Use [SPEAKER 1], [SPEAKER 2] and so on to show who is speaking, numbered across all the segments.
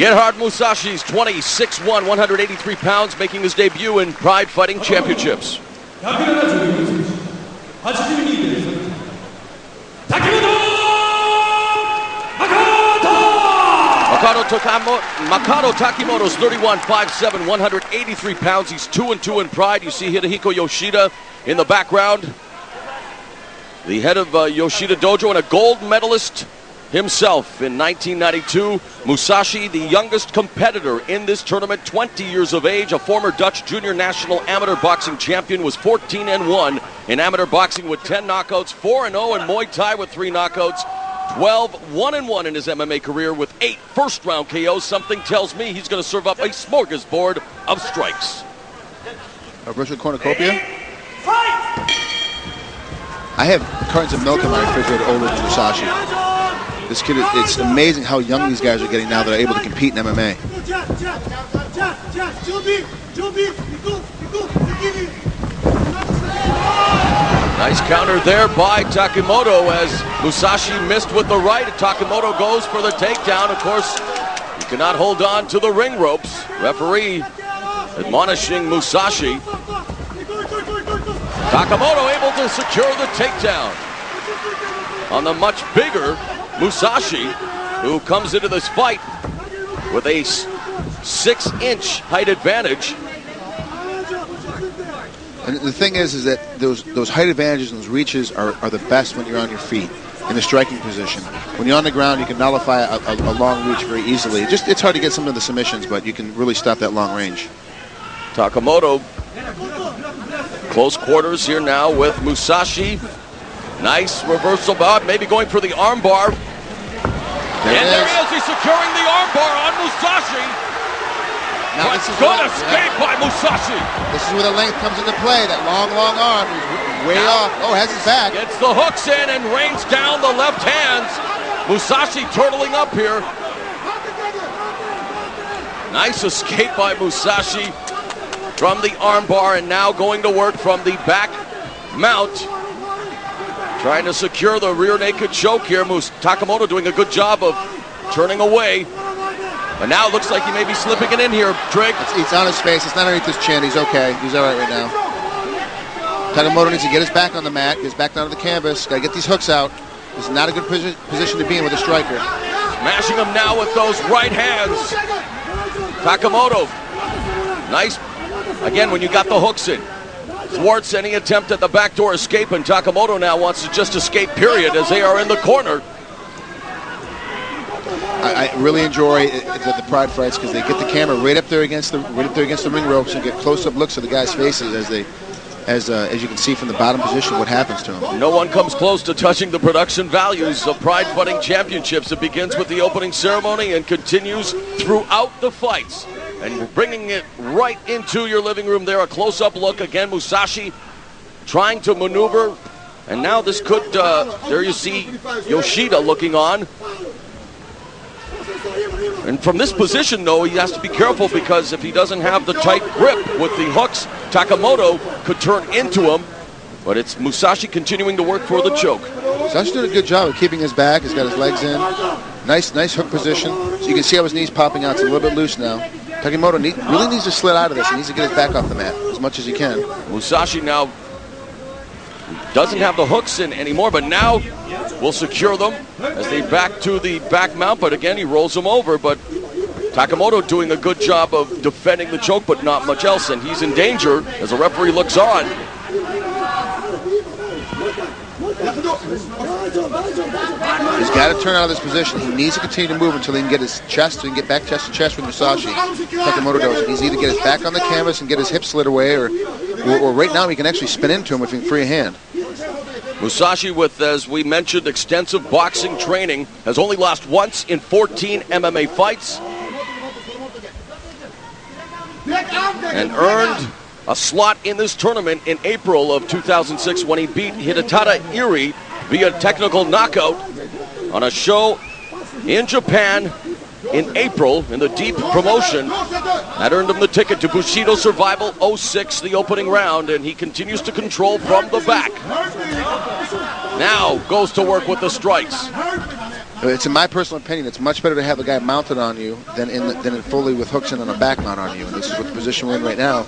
[SPEAKER 1] Gegard Mousasi's 26'1", 183 pounds, making his debut in Pride Fighting Championships. Makoto Takimoto's 31'5'7", 183 pounds. He's 2-2 in Pride. You see Hidehiko Yoshida in the background, the head of Yoshida Dojo and a gold medalist himself in 1992. Mousasi, the youngest competitor in this tournament, 20 years of age, a former Dutch junior national amateur boxing champion, was 14-1 in amateur boxing with 10 knockouts, 4-0 in Muay Thai with 3 knockouts, 1-1 in his MMA career with 8 first-round KOs. Something tells me he's going to serve up a smorgasbord of strikes.
[SPEAKER 2] Richard Cornucopia. I have cartons of milk in my refrigerator older than Mousasi. This kid, it's amazing how young these guys are getting now that are able to compete in MMA.
[SPEAKER 1] Nice counter there by Takimoto as Mousasi missed with the right. Takimoto goes for the takedown. Of course, he cannot hold on to the ring ropes. Referee admonishing Mousasi. Takimoto able to secure the takedown on the much bigger Mousasi, who comes into this fight with a 6-inch height advantage.
[SPEAKER 2] And the thing is that those height advantages and those reaches are the best when you're on your feet in a striking position. When you're on the ground, you can nullify a long reach very easily. It's hard to get some of the submissions, but you can really stop that long range.
[SPEAKER 1] Takimoto, close quarters here now with Mousasi. Nice reversal, Bob, maybe going for the arm bar. There he is, he's securing the arm bar on Mousasi.
[SPEAKER 2] Now this is
[SPEAKER 1] good escape by Mousasi.
[SPEAKER 2] This is where the length comes into play, that long arm. He's way off. Oh, has his back.
[SPEAKER 1] Gets the hooks in and rains down the left hands. Mousasi turtling up here. Nice escape by Mousasi from the arm bar, and now going to work from the back mount. Trying to secure the rear naked choke here. Takimoto doing a good job of turning away. But now it looks like he may be slipping it in here, Trig.
[SPEAKER 2] It's on his face. It's not underneath his chin. He's okay. He's all right now. Takimoto needs to get his back on the mat, get his back down to the canvas. Got to get these hooks out. This is not a good position to be in with a striker.
[SPEAKER 1] Smashing him now with those right hands. Takimoto. Nice. Again, when you got the hooks in. Thwarts any attempt at the backdoor escape, and Takimoto now wants to just escape, period, as they are in the corner.
[SPEAKER 2] I really enjoy the Pride fights because they get the camera right up there against the ring ropes and get close-up looks of the guys' faces as you can see from the bottom position what happens to them.
[SPEAKER 1] No one comes close to touching the production values of Pride Fighting Championships. It begins with the opening ceremony and continues throughout the fights. And bringing it right into your living room there, a close-up look. Again, Mousasi trying to maneuver. And now this could, there you see Yoshida looking on. And from this position, though, he has to be careful because if he doesn't have the tight grip with the hooks, Takimoto could turn into him. But it's Mousasi continuing to work for the choke.
[SPEAKER 2] Mousasi did a good job of keeping his back. He's got his legs in. Nice hook position. So you can see how his knees popping out. It's a little bit loose now. Takimoto really needs to slid out of this. He needs to get his back off the mat as much as he can.
[SPEAKER 1] Mousasi now doesn't have the hooks in anymore, but now will secure them as they back to the back mount. But again, he rolls them over. But Takimoto doing a good job of defending the choke, but not much else. And he's in danger as the referee looks on.
[SPEAKER 2] He's got to turn out of this position. He needs to continue to move until he can get his chest and get back chest to chest with Mousasi. Takimoto does. He needs to either get his back on the canvas and get his hips slid away, or right now he can actually spin into him if he can free a hand.
[SPEAKER 1] Mousasi, with, as we mentioned, extensive boxing training, has only lost once in 14 MMA fights and earned a slot in this tournament in April of 2006 when he beat Hidetada Iri via technical knockout on a show in Japan in April in the Deep promotion. That earned him the ticket to Bushido Survival 06, the opening round, and he continues to control from the back. Now goes to work with the strikes.
[SPEAKER 2] It's in my personal opinion, it's much better to have a guy mounted on you than in fully with hooks in on a back mount on you. And this is what the position we're in right now.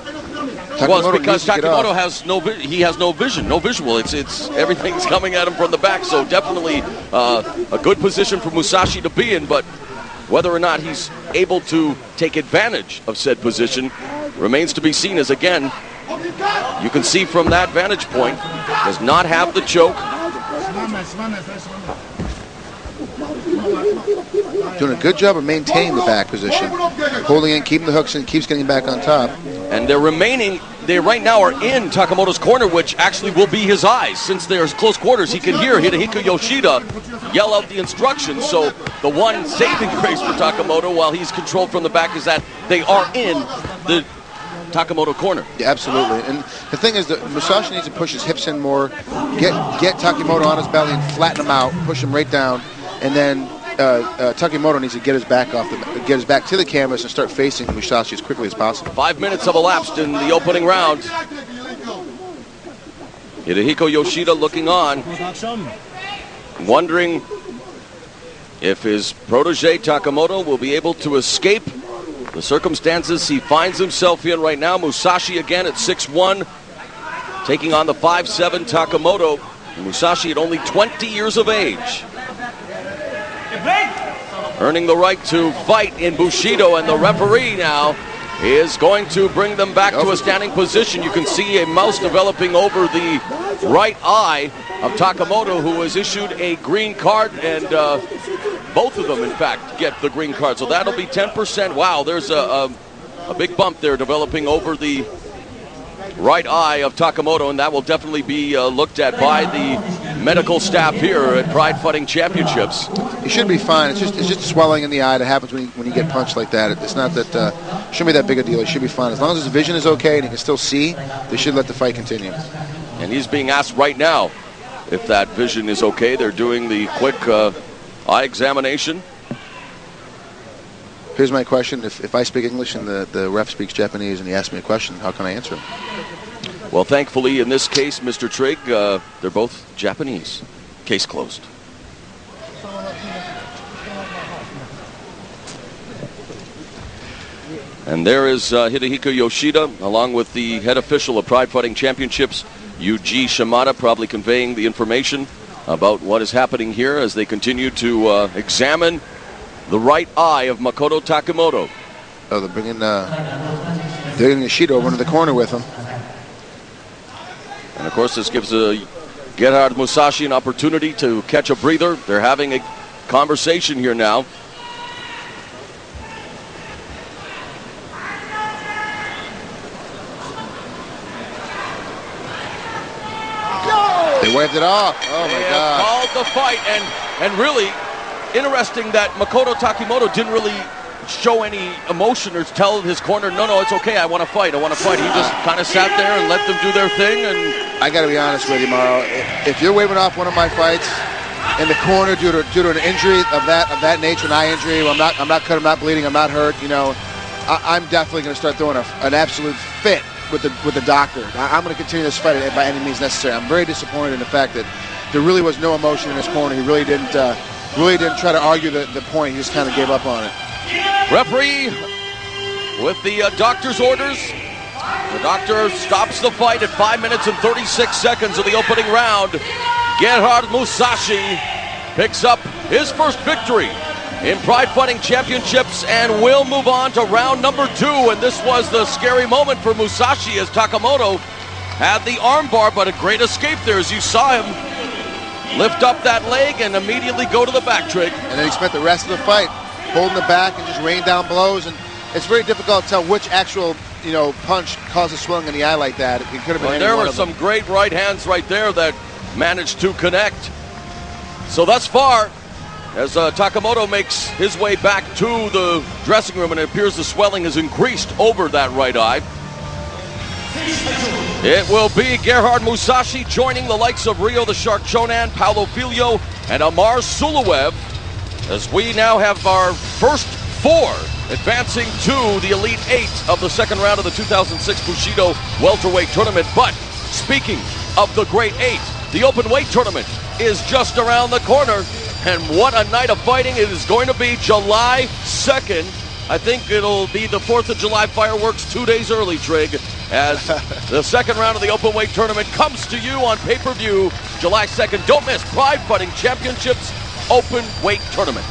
[SPEAKER 1] Well, it's because Takimoto has no vision, no visual. It's everything's coming at him from the back. So definitely a good position for Mousasi to be in. But whether or not he's able to take advantage of said position remains to be seen. As again, you can see from that vantage point, does not have the choke.
[SPEAKER 2] Doing a good job of maintaining the back position, holding in, keeping the hooks in, keeps getting back on top.
[SPEAKER 1] And they right now are in Takimoto's corner, which actually will be his eyes. Since there's close quarters, he can hear Hidehiko Yoshida yell out the instructions. So the one saving grace for Takimoto while he's controlled from the back is that they are in the Takimoto corner.
[SPEAKER 2] Yeah, absolutely. And the thing is that Mousasi needs to push his hips in more, get Takimoto on his belly and flatten him out, push him right down, and then Takimoto needs to get his back to the canvas and start facing Mousasi as quickly as possible.
[SPEAKER 1] 5 minutes have elapsed in the opening round. Hidehiko Yoshida looking on, wondering if his protege Takimoto will be able to escape the circumstances he finds himself in right now. Mousasi again at 6'1", taking on the 5'7" Takimoto. Mousasi at only 20 years of age, earning the right to fight in Bushido, and the referee now is going to bring them back to a standing position. You can see a mouse developing over the right eye of Takimoto, who was issued a green card, and both of them, in fact, get the green card. So that'll be 10%. Wow, there's a big bump there developing over the right eye of Takimoto, and that will definitely be looked at by the medical staff here at Pride Fighting Championships.
[SPEAKER 2] He should be fine. It's just swelling in the eye that happens when you get punched like that. It's not that shouldn't be that big a deal. He should be fine as long as his vision is okay and he can still see. They should let the fight continue.
[SPEAKER 1] And he's being asked right now if that vision is okay. They're doing the quick eye examination.
[SPEAKER 2] Here's my question. If I speak English and the ref speaks Japanese and he asks me a question, how can I answer him?
[SPEAKER 1] Well, thankfully, in this case, Mr. Trigg, they're both Japanese. Case closed. And there is Hidehiko Yoshida, along with the head official of Pride Fighting Championships, Yuji Shimada, probably conveying the information about what is happening here as they continue to examine the right eye of Makoto Takimoto.
[SPEAKER 2] Oh, they're bringing Yoshida over into the corner with him.
[SPEAKER 1] And of course, this gives Gegard Mousasi an opportunity to catch a breather. They're having a conversation here now.
[SPEAKER 2] They waved it off. Oh my God!
[SPEAKER 1] Called the fight, and really interesting that Makoto Takimoto didn't really show any emotion or tell his corner, no, it's okay, I want to fight. He just kind of sat there and let them do their thing. And
[SPEAKER 2] I got to be honest with you, Mauro. If you're waving off one of my fights in the corner due to an injury of that nature, an eye injury, I'm not cut, I'm not bleeding, I'm not hurt. I'm definitely going to start throwing an absolute fit with the doctor. I'm going to continue this fight by any means necessary. I'm very disappointed in the fact that there really was no emotion in his corner. He really didn't try to argue the point. He just kind of gave up on it.
[SPEAKER 1] Referee with the doctor's orders. The doctor stops the fight at 5 minutes and 36 seconds of the opening round. Gegard Mousasi picks up his first victory in Pride Fighting Championships and will move on to round number 2. And this was the scary moment for Mousasi as Takimoto had the armbar, but a great escape there as you saw him lift up that leg and immediately go to the back trick.
[SPEAKER 2] And then he spent the rest of the fight holding the back and just rain down blows, and it's very difficult to tell which actual punch causes swelling in the eye like that. It could have been
[SPEAKER 1] there were some great right hands right there that managed to connect. So thus far, as Takimoto makes his way back to the dressing room, and it appears the swelling has increased over that right eye. It will be Gegard Mousasi joining the likes of Rio the Shark Chonan, Paulo Filho, and Amar Suluev, as we now have our first 4 advancing to the Elite 8 of the second round of the 2006 Bushido welterweight tournament. But speaking of the Great 8, the open weight tournament is just around the corner. And what a night of fighting it is going to be. July 2nd. I think it'll be the 4th of July fireworks 2 days early, Trig, as the second round of the open weight tournament comes to you on pay-per-view July 2nd. Don't miss Pride Fighting Championships Open Weight Tournament.